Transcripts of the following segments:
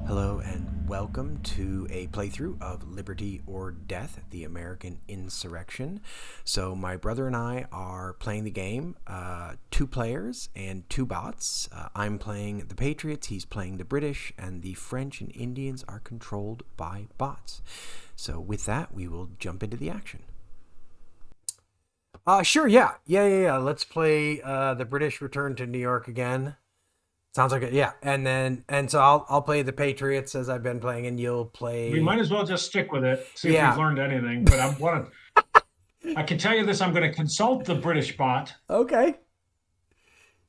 Hello and welcome to a playthrough of Liberty or Death, the American Insurrection. So my brother and I are playing the game, 2 players and 2 bots. I'm playing the Patriots, he's playing the British, and the French and Indians are controlled by bots. So with that, we will jump into the action. Sure, yeah. Let's play the British return to New York again. Sounds like it, yeah. And so I'll play the Patriots as I've been playing, and you'll play. We might as well just stick with it, see if Yeah. we've learned anything. But I can tell you this, I'm going to consult the British bot. Okay.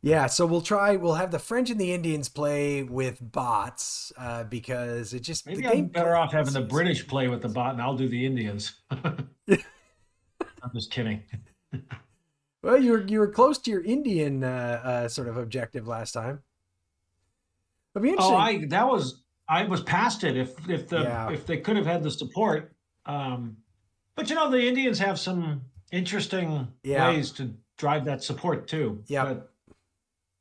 Yeah, so we'll have the French and the Indians play with bots because it just Maybe the I'm game better off having the British play with the bot and I'll do the Indians. I'm just kidding. Well, you were close to your Indian sort of objective last time. It'll be Oh, interesting. I was past it if they could have had the support. But the Indians have some interesting Yeah. ways to drive that support too. Yep. But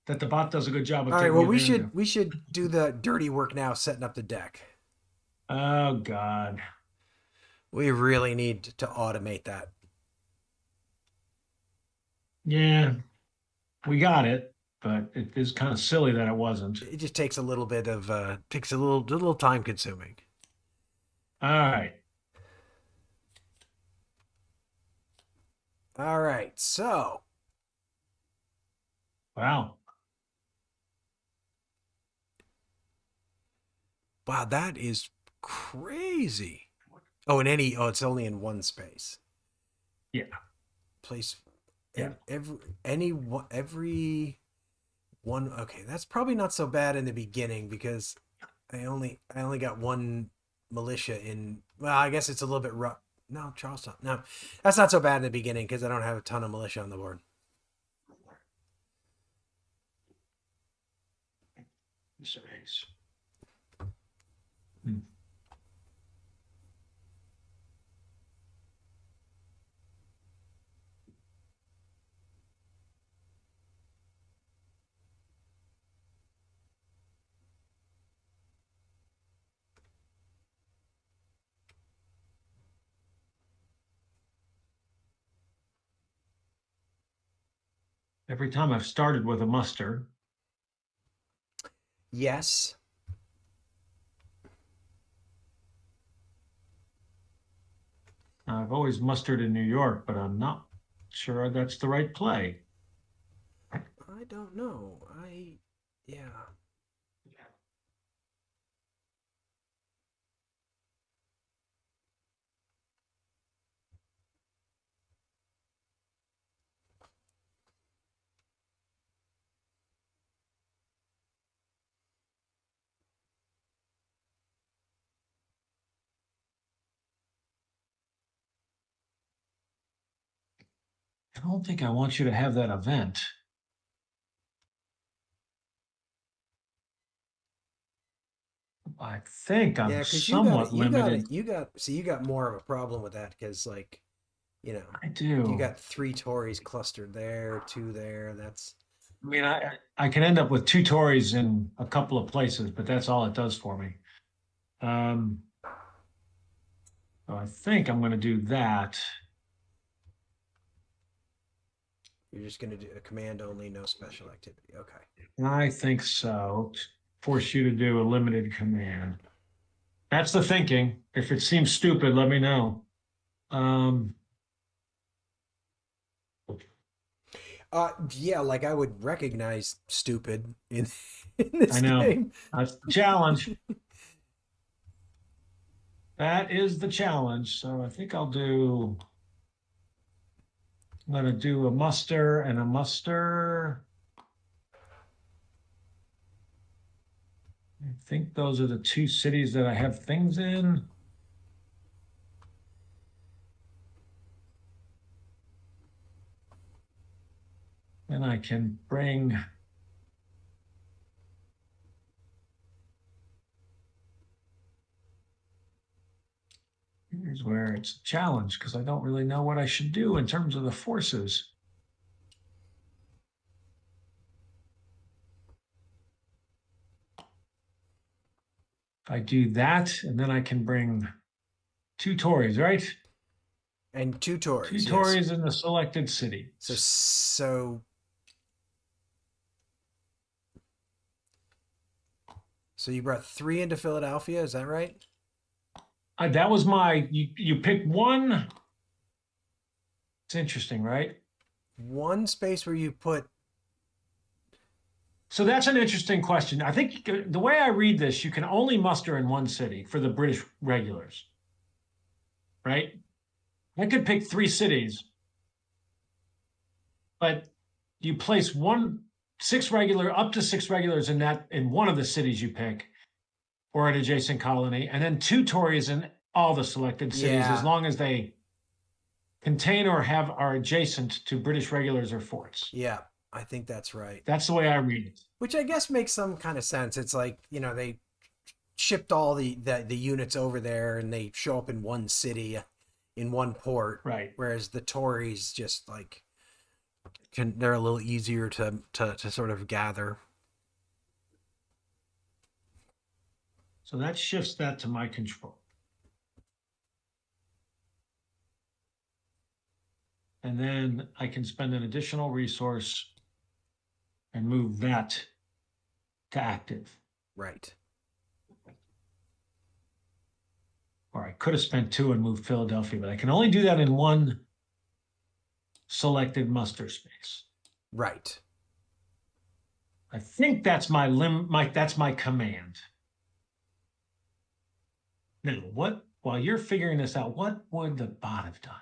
that the bot does a good job of All right. taking Well, advantage of. we should do the dirty work now, setting up the deck. Oh God. We really need to automate that. Yeah, we got it, but it is kind of silly that it wasn't. It just takes a little bit of takes a little time consuming. All right. All right. So, Wow. wow, that is crazy. It's only in one space. Yeah. Place Yeah. every one. Okay, that's probably not so bad in the beginning because I only got one militia in. Well, I guess it's a little bit rough. No, Charleston. No, that's not so bad in the beginning because I don't have a ton of militia on the board. Hmm. Every time I've started with a muster. Yes. I've always mustered in New York, but I'm not sure that's the right play. I don't know. Yeah. I don't think I want you to have that event. I think Yeah, I'm because you got it. somewhat limited. You got more of a problem with that because, like, I you do. got 3 Tories clustered there, 2 there. That's I mean, I can end up with 2 Tories in a couple of places, but that's all it does for me. Um, so I think I'm going to do that. you're just gonna do a command only, no special activity. Okay. I think so. Force you to do a limited command. That's the thinking. If it seems stupid, let me know. Um, Yeah, like I would recognize stupid in this I know. game. That's the challenge. That is the challenge. So I think I'm going to do a muster and a muster. I think those are the 2 cities that I have things in. And I can bring. Here's where it's a challenge because I don't really know what I should do in terms of the forces. If I do that, and then I can bring two Tories, right? And two Two Tories, yes. Tories in the selected city. So you brought three into Philadelphia, is that right? That was my, you pick one. It's interesting, right? One space where you put. So that's an interesting question. I think the way I read this, you can only muster in one city for the British regulars, right? I could pick three cities, but you place up to six regulars in one of the cities you pick, or an adjacent colony, and then two Tories in all the selected cities, as Yeah, long as they contain or are adjacent to British regulars or forts. yeah, I think that's right. That's the way I read it. Which I guess makes some kind of sense. It's like, they shipped all the units over there and they show up in one city, in one port, Right. whereas the Tories just like they're a little easier to sort of gather. So that shifts that to my control. And then I can spend an additional resource and move that to active. Right. Or I could have spent two and moved Philadelphia, but I can only do that in one selected muster space. Right. I think that's that's my command. Now, while you're figuring this out, what would the bot have done?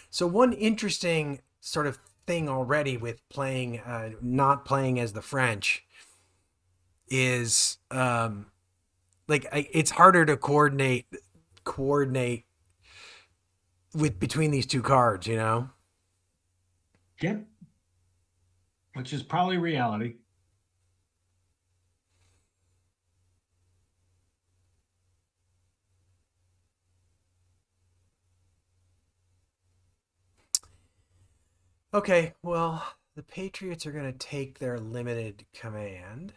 So one interesting sort of thing already with playing, not playing as the French, is it's harder to coordinate with between these two cards. Yep. Which is probably reality. Okay, well, the Patriots are going to take their limited command.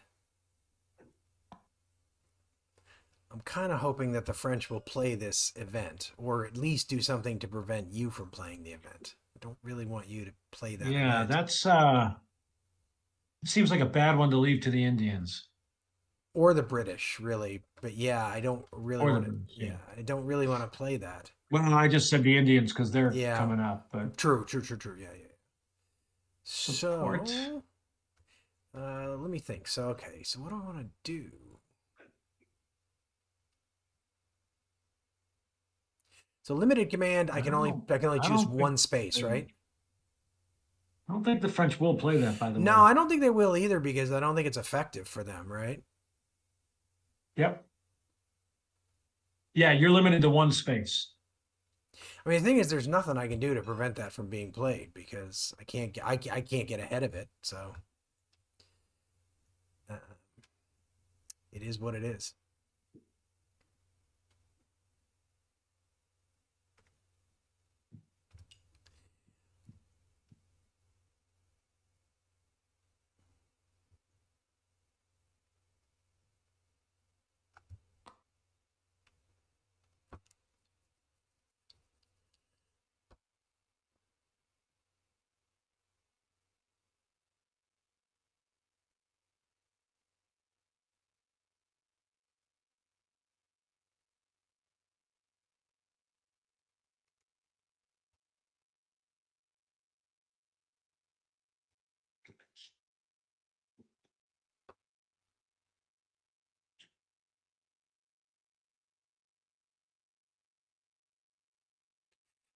I'm kind of hoping that the French will play this event, or at least do something to prevent you from playing the event. I don't really want you to play that Yeah, event. that's seems like a bad one to leave to the Indians. Or the British, really. But yeah, I don't really Or the want to. British, yeah. Yeah, I don't really want to play that. Well, I just said the Indians because they're Yeah, coming up, but true, true, true, true. Yeah, yeah. support. So, let me think. So, okay, so what do I want to do? So limited command, I can only choose one space, right? I don't think the French will play that, by the No, way. I don't think they will either because I don't think it's effective for them, right? Yep. Yeah, you're limited to one space. I mean, the thing is, there's nothing I can do to prevent that from being played because I can't get ahead of it. So uh, it is what it is.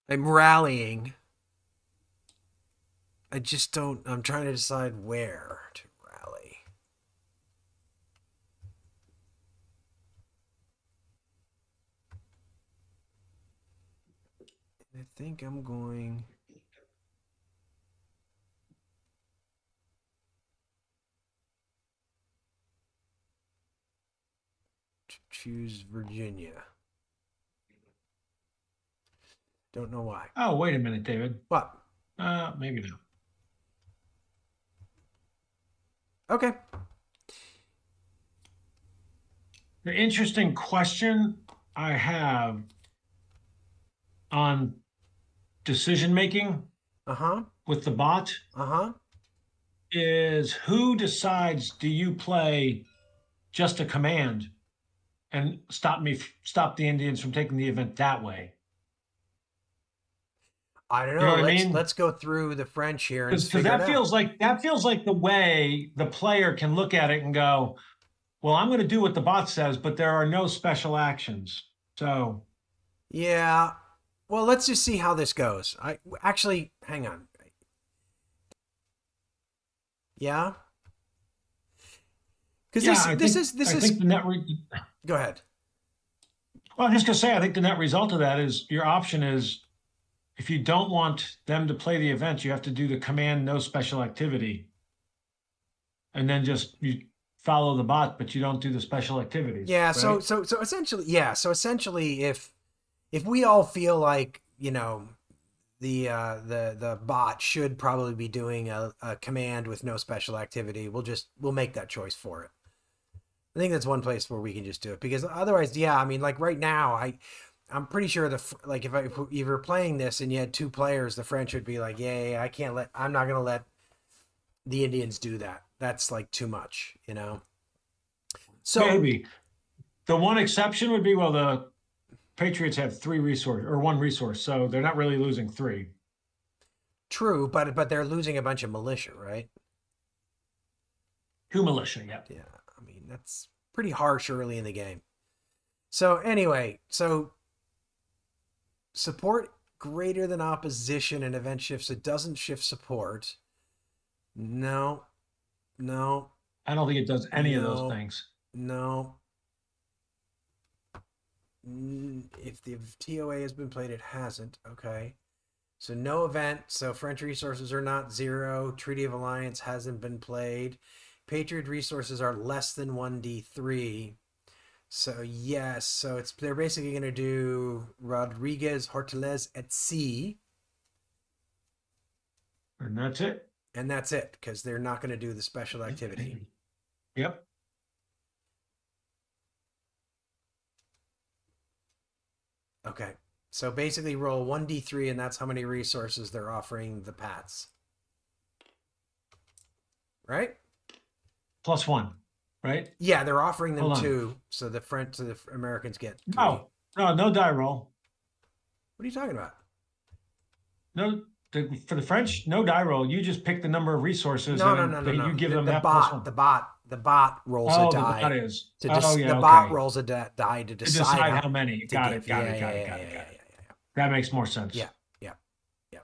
I'm rallying. I just don't. I'm trying to decide where to rally. I think I'm going to choose Virginia. Don't know why. Oh, wait a minute, David. What? Maybe not. Okay. The interesting question I have on decision making Uh-huh. with the bot Uh-huh. is who decides, do you play just a command and stop the Indians from taking the event that way? I don't You know know. what I Let's mean? let's go through the French here and Because figure it out. that feels like the way the player can look at it and go, well, I'm going to do what the bot says, but there are no special actions. So Yeah. Well, let's just see how this goes. I actually hang on. Yeah. Because yeah, this I is think go ahead. well, I'm just gonna say I think the net result of that is your option is if you don't want them to play the event, you have to do the command no special activity, and then just you follow the bot, but you don't do the special activities, Yeah, right? so essentially, if we all feel like, the bot should probably be doing a command with no special activity, we'll make that choice for it. I think that's one place where we can just do it, because otherwise, yeah, I mean, like right now, I'm pretty sure like if you were playing this and you had two players, the French would be like, yeah, I'm not gonna let the Indians do that. That's like too much, you know. So Maybe the one exception would be, well, the Patriots have three resource or one resource, so they're not really losing three. true, but they're losing a bunch of militia, right? Two militia, yeah. Yeah, I mean that's pretty harsh early in the game. So anyway, so support greater than opposition and event shifts. It doesn't shift support. No, no, I don't think it does any of those no, things. no. If the TOA has been played, it hasn't. Okay. So no event. So French resources are not zero. Treaty of Alliance hasn't been played. Patriot resources are less than 1d3. So yes, so they're basically going to do Rodriguez, Hortalez at sea, And that's it. and that's it, because they're not going to do the special activity. Yep. Okay, so basically roll 1d3, and that's how many resources they're offering the Pats. Right? +1, right? Yeah, they're offering them Hold on. 2, so the Americans get 3. No die roll. What are you talking about? No, for the French, no die roll. You just pick the number of resources, No, and no, then no, no, no. you give them The that bot, +1. the bot rolls a Oh, the die. bot is. The bot okay. rolls a die to To decide how many. to Got give. it. Got Yeah, it. Got yeah, it. yeah, Got it. yeah, Got it. yeah. That makes more sense. Yeah, yeah, yeah.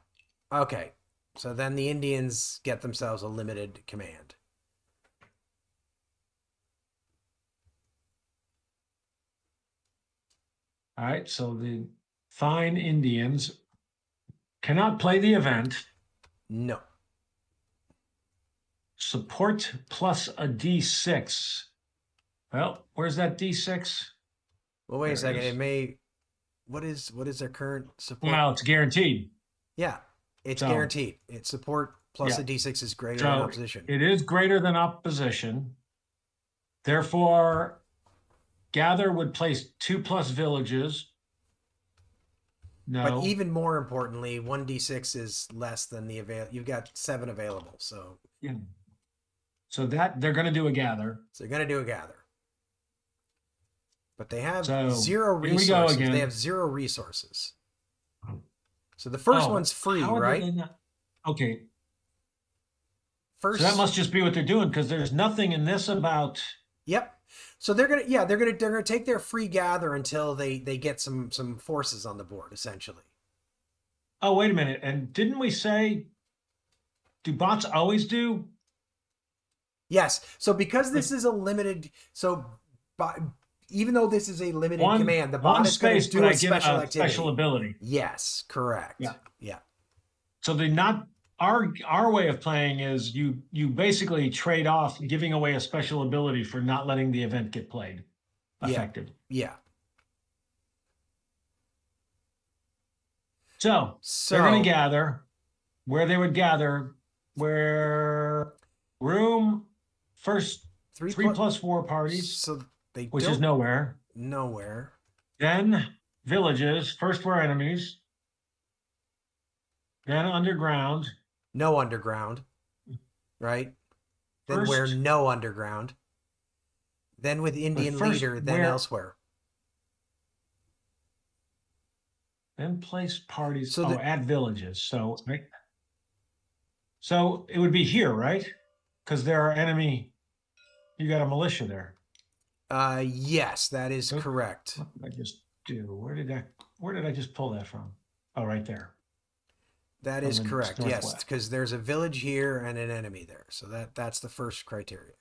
Okay, so then the Indians get themselves a limited command. All right. So the fine Indians cannot play the event. No. Support plus a D6. Well, where's that D6? Well, wait a There it second. is. It may. What is their current support? Well, it's guaranteed. Yeah, it's So, guaranteed. It's support plus yeah. a d6 is greater than So opposition. it is greater than opposition. Therefore, gather would place 2+ villages. No. But even more importantly, 1d6 is less than the You've got 7 available, so Yeah. So that they're going to do a gather. they're going to do a gather. But they have So, 0 here we go resources. again. They have 0 resources. So the first one's free, right? Okay. First, So that must just be what they're doing, because there's nothing in this about. Yep. So they're gonna take their free gather until they get some forces on the board, essentially. Oh, wait a minute. And didn't we say, do bots always do? Yes. So because this is a limited, even though this is a limited command, the bot is going to do a special activity. Special ability. Yes, correct. Yeah. Yeah. So they not our way of playing is you basically trade off giving away a special ability for not letting the event get played effective. Yeah. So they're going to So gather where they would gather, where room first three three plus. plus four parties, So they which is don't nowhere. nowhere. Then villages, first where enemies, then underground, No underground, right? Then where first, no underground. Then with but Indian first leader, then where, elsewhere. then place parties. So Oh, that at villages. So, right. So it would be here, right? Because there are enemy, you got a militia there. yes, that is Oop, correct. what did I just do? Where did I just pull that from? Oh, right there. That From is the correct. Yes, northwest. because there's a village here and an enemy there. So that's the first criteria.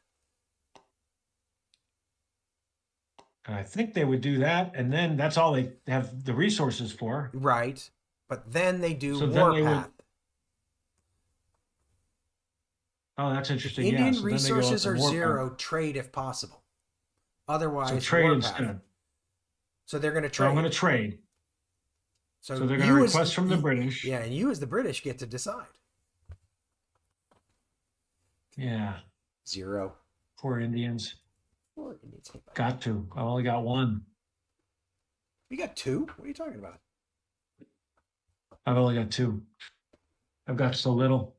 And I think they would do that, and then that's all they have the resources for. Right. But then they do So then they warpath. would. Oh, that's If interesting. Yeah. Indian So then they go on resources the are warpath. zero, trade if possible. So Otherwise, trade warpath. instead. So they're going to So I'm going trade. to trade. So So they're going to you as request from the British. yeah, and you as the British get to decide. Yeah. Zero. Poor Indians. Poor Indians. Got to. I only got one. You got two? What are you talking about? I've only got two. I've got so little.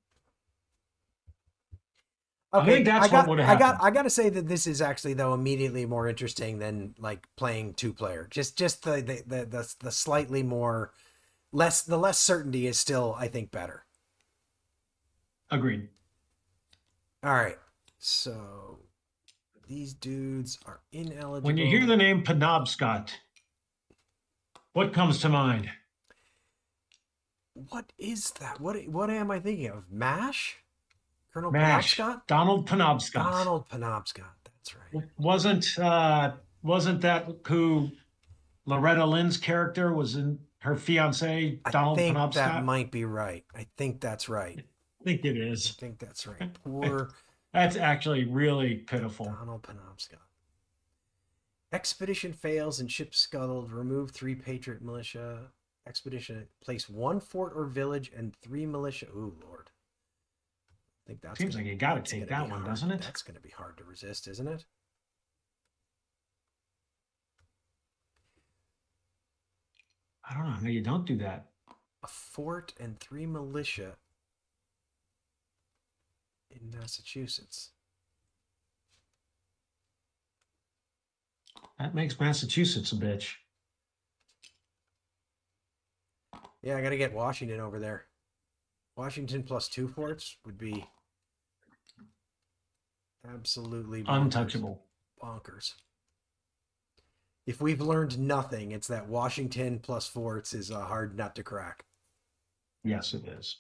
I Okay, think that's what would have happened. I got to say that this is actually though immediately more interesting than like playing two player. Just the slightly more the less certainty is still I think better. Agreed. All right. So these dudes are ineligible. When you hear the name Penobscot, what comes to mind? What is that? What am I thinking of? MASH? Colonel MASH. Penobscot? Donald Penobscot. Donald Penobscot. That's right. Wasn't that who Loretta Lynn's character was in her fiance, I Donald think that Penobscot? might be right. I think that's right. I think it I is. think that's right. Poor That's actually really pitiful. Donald Penobscot. Expedition fails and ship scuttled. Remove 3 Patriot militia. Expedition place 1 fort or village and 3 militia. Ooh, Lord. I think that Seems like you got to take that one, hard. doesn't it? That's going to be hard to resist, isn't it? I don't know how you don't do that. A fort and 3 militia in Massachusetts. That makes Massachusetts a bitch. Yeah, I got to get Washington over there. Washington plus 2 forts would be absolutely bonkers. Untouchable. Bonkers. If we've learned nothing, it's that Washington plus forts is a hard nut to crack. Yes, it is.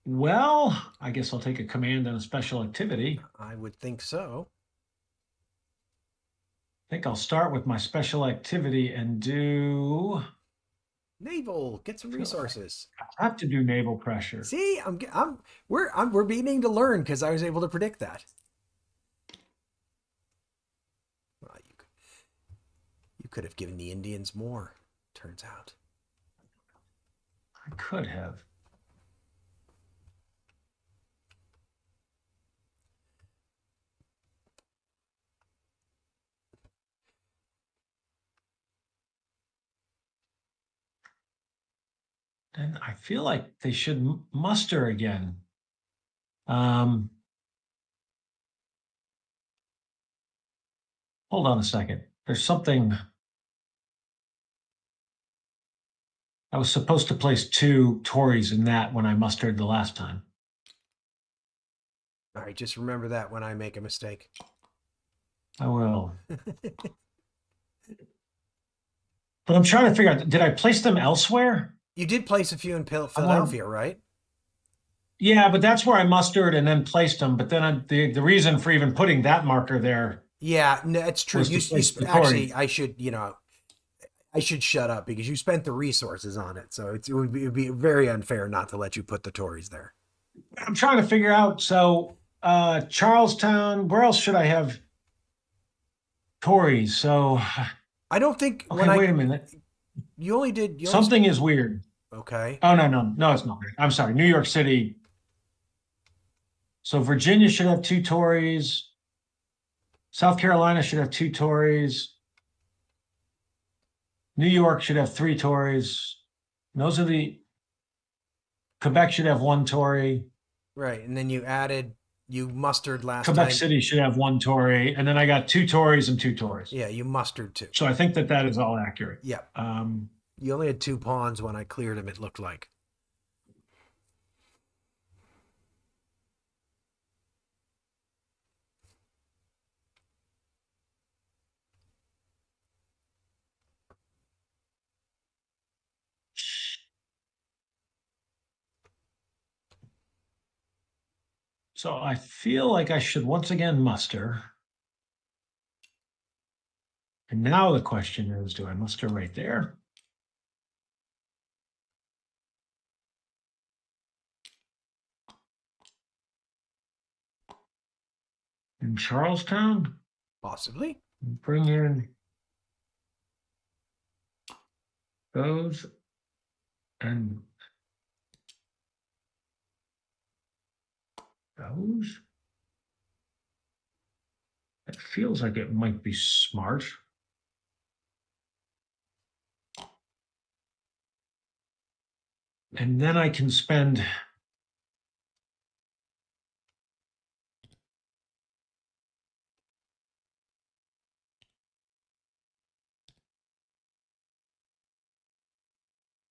Well, I guess I'll take a command and a special activity. I would think so. I think I'll start with my special activity and do Naval, get some resources. I have to do naval pressure. See, we're beginning to learn because I was able to predict that. Well, you could have given the Indians more. Turns out. I could have. And I feel like they should muster again. Hold on a second. There's something. I was supposed to place 2 Tories in that when I mustered the last time. All right, just remember that when I make a mistake. I will. But I'm trying to figure out, did I place them elsewhere? You did place a few in Philadelphia, right? Yeah, but that's where I mustered and then placed them. But then the reason for even putting that marker there. Yeah, no, it's true. Was You, to place the actually, Tory. I should shut up because you spent the resources on it. So it would be very unfair not to let you put the Tories there. I'm trying to figure out. So Charlestown, where else should I have Tories? So I don't think okay, wait a minute. You only did you only Something is weird. okay. Oh, no, it's not. I'm sorry. New York City. So Virginia should have two Tories. South Carolina should have two Tories. New York should have three Tories. Those are the Quebec should have one Tory. Right. And then you mustered last Quebec time. City should have one Tory, and then I got two Tories and two Tories. Yeah, you mustered two. So I think that is all accurate. Yeah. Um, You only had two pawns when I cleared them, it looked like. so I feel like I should once again muster. And now the question is, do I muster right there? In Charlestown? Possibly. Bring in those and those. It feels like it might be smart. And then I can spend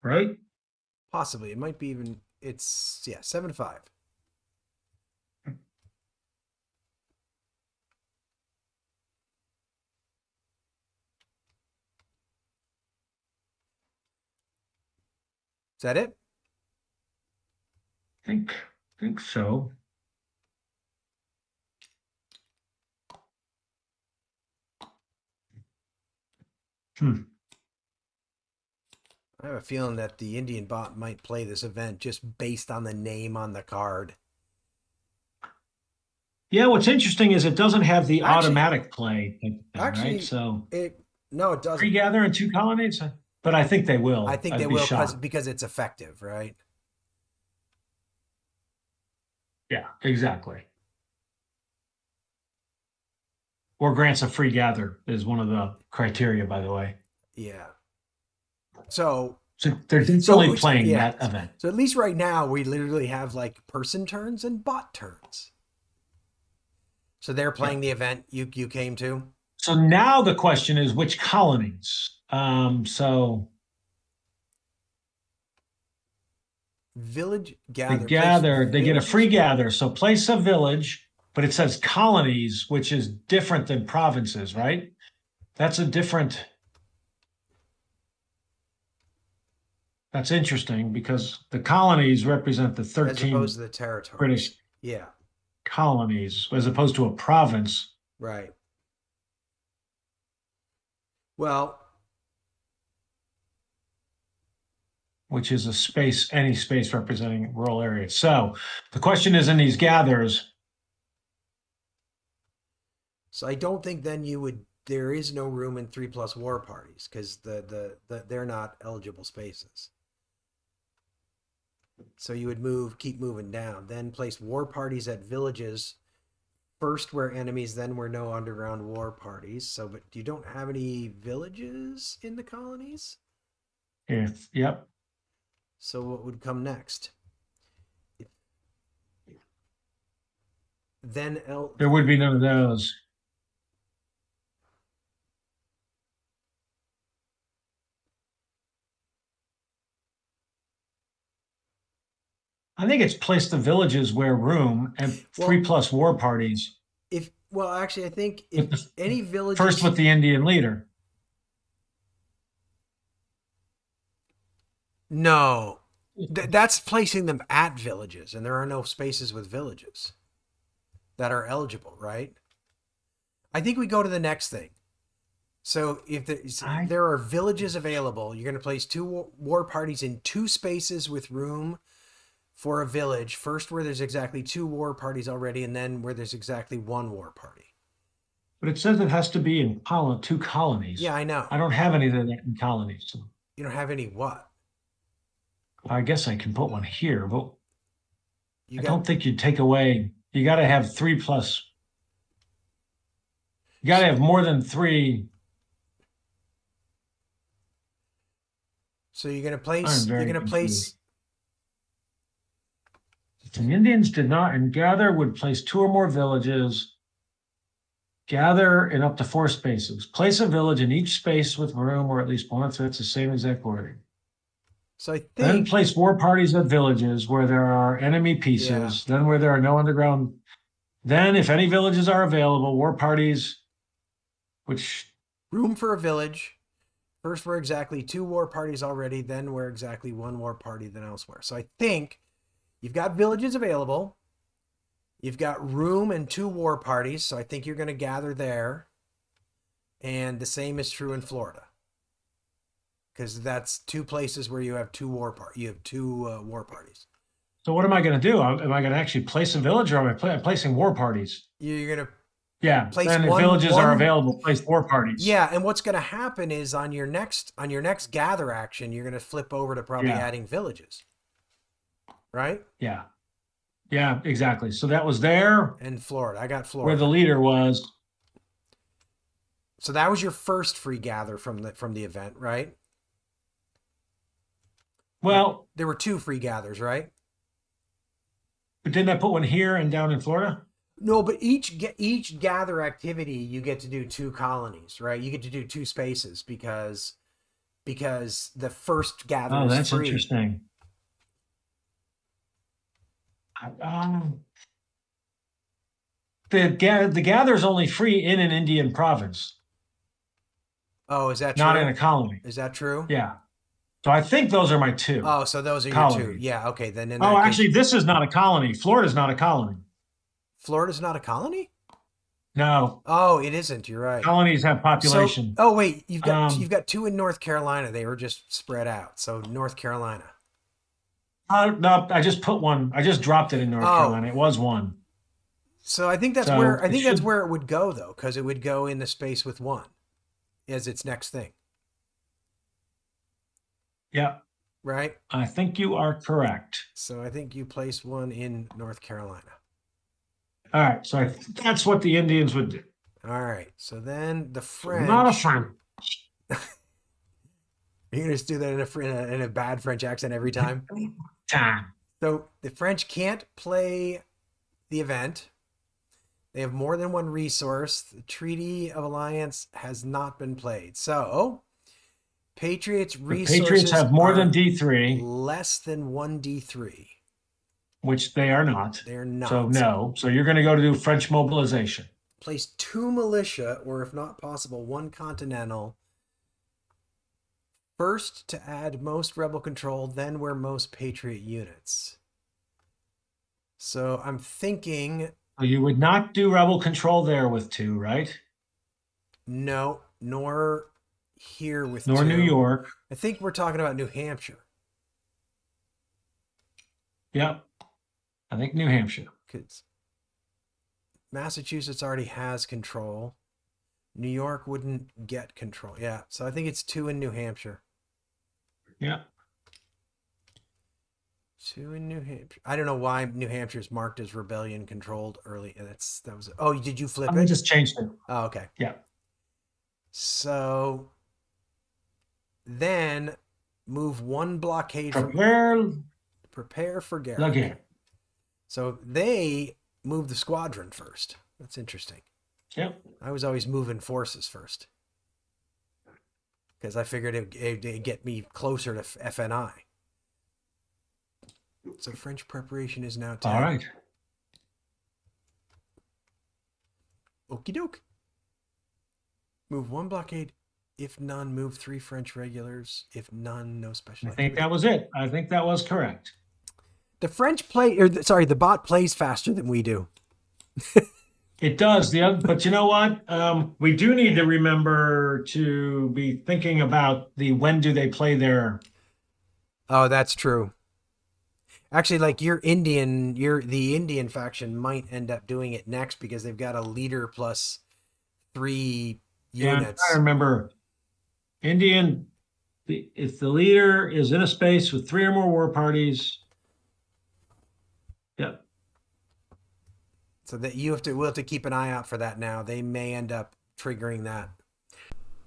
right? Possibly. It might be even it's 7-5. Is that it? Think so. I have a feeling that the Indian bot might play this event just based on the name on the card. Yeah, what's interesting is it doesn't have the Actually- automatic play thing, Actually, right? So no, it doesn't. pre-gather in two colonies, but I think they will. I think I'd they be will shocked. because it's effective, right? Yeah, exactly. Or grants a free gather is one of the criteria, by the way. Yeah. So They're definitely which- playing yeah. that event. So at least right now we literally have like person turns and bot turns. So they're playing the event you came to. So now the question is which colonies? So Village they gather. gather, place they get a villages. free gather. So place a village, but it says colonies, which is different than provinces, right? That's a different. That's interesting because the colonies represent the as 13 opposed to the territory. British Yeah. colonies, as opposed to a province. Right. Well, Which is a space, any space representing rural areas. So the question is in these gathers, so I don't think then there is no room in 3+ war parties because they're not eligible spaces. So you would keep moving down, then place war parties at villages first where enemies, then where no underground war parties. So, but you don't have any villages in the colonies. yep. So what would come next? Then There would be none of those. I think it's place the villages where room and 3+ war parties. Actually, I think if any villages First with the Indian leader. No, that's placing them at villages, and there are no spaces with villages that are eligible, right? I think we go to the next thing. So if there are villages available, you're going to place two war parties in two spaces with room for a village. First, where there's exactly two war parties already, and then where there's exactly one war party. But it says it has to be in two colonies. Yeah, I know. I don't have any of that in colonies. You don't have any what? I guess I can put one here, but You I got don't think you'd take away. You got to have 3+. You got to have more than 3. so you're gonna I'm place. You're very gonna place. confused. The Indians did not, and gather would place 2 or more villages. Gather in up to 4 spaces. Place a village in each space with room or at least one. So that's the same exact wording. So I Then think. place war parties at villages where there are enemy Yeah. pieces. Then where there are no underground. Then, if any villages are available, war parties, which Room for a village. First, we're exactly 2 war parties already. Then we're exactly 1 war party than elsewhere. So I think you've got villages available. You've got room and 2 war parties. So I think you're going to gather there. And the same is true in Florida, because that's 2 places where you have 2 You have 2 war parties. so what am I going to do? Am I going to actually place a village or am I placing war parties? You're going to Yeah. place Then if one villages are one. available, place war parties. Yeah, and what's going to happen is on your next gather action, you're going to flip over to probably Yeah. adding villages, right? Yeah. Yeah, exactly. So that was there And Florida, I got where the Florida. leader was. So that was your first free gather from the event, right? Well, There were 2 free gathers, right? but didn't I put one here and down in Florida? No, but each gather activity you get to do 2 colonies, right? You get to do 2 spaces because the first gather Oh, is that's free. interesting. The gather is only free in an Indian province, Oh, is that not true? in a colony. Is that true? Yeah. So I think those are my 2 Oh, so those are your 2. colonies. Yeah, okay. Then in Oh, that case, actually, this is not a colony. Florida's not a colony. Florida's not a colony? No, Oh, it isn't. You're right. colonies have So, population. oh wait, you've Um, got 2 in North Carolina. They were just spread out. So North Carolina. no, I just put one. I just dropped it in North Oh, Carolina. It was 1. so So I it think that's should. where it would go though, because it would go in the space with 1 as its next thing, Yeah, right? I think you are correct. So I think you place 1 in North Carolina. All right. So that's what the Indians would do. All right. So then the So not a French. friend. You're gonna just do that in a bad French accent every time. Time. So the French can't play the event. They have more than 1 resource. The Treaty of Alliance has not been played. So Patriots The Patriots resources have more than are D3, less than 1d3. which they are not. They're So not. no. So you're going to go to do French mobilization. Place 2 militia, or if not possible, 1 continental. First to add most rebel control, then where most Patriot units. So I'm thinking So you would not do rebel control there with 2, right? no, nor here with Nor 2. New York. I think we're talking about New Hampshire. Yep. I think New Hampshire. Because Massachusetts already has control. New York wouldn't get control. Yeah, so I think it's 2 in New Hampshire. Yeah. 2 in New Hampshire. I don't know why New Hampshire is marked as rebellion controlled early. That was. Oh, did you flip I it? just changed it. Oh, okay. Yeah. So then move 1 blockade prepare for Garrick. Again. So they move the squadron first. That's interesting. Yep. I was always moving forces first because I figured it'd get me closer to FNI. So French preparation is now 10. All right. Okie doke. Move 1 blockade. If none, move 3 French regulars. If none, no special. I think that was it. I think that was correct. The the bot plays faster than we do. It does. But you know what? We do need to remember to be thinking about when do they play their. Oh, that's true. Actually, like the Indian faction might end up doing it next because they've got a leader plus 3 units. Yeah, I remember Indian if the leader is in a space with 3 or more war parties, yep. So that we'll have to keep an eye out for that now. They may end up triggering that.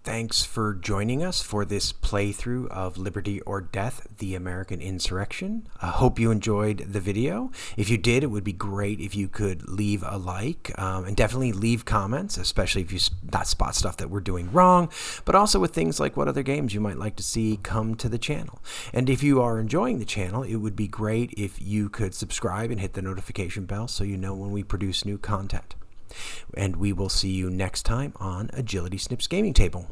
Thanks for joining us for this playthrough of Liberty or Death, the American Insurrection. I hope you enjoyed the video. If you did, it would be great if you could leave a like and definitely leave comments, especially if you spot stuff that we're doing wrong, but also with things like what other games you might like to see come to the channel. And if you are enjoying the channel, it would be great if you could subscribe and hit the notification bell so you know when we produce new content. And we will see you next time on Agility Snips Gaming Table.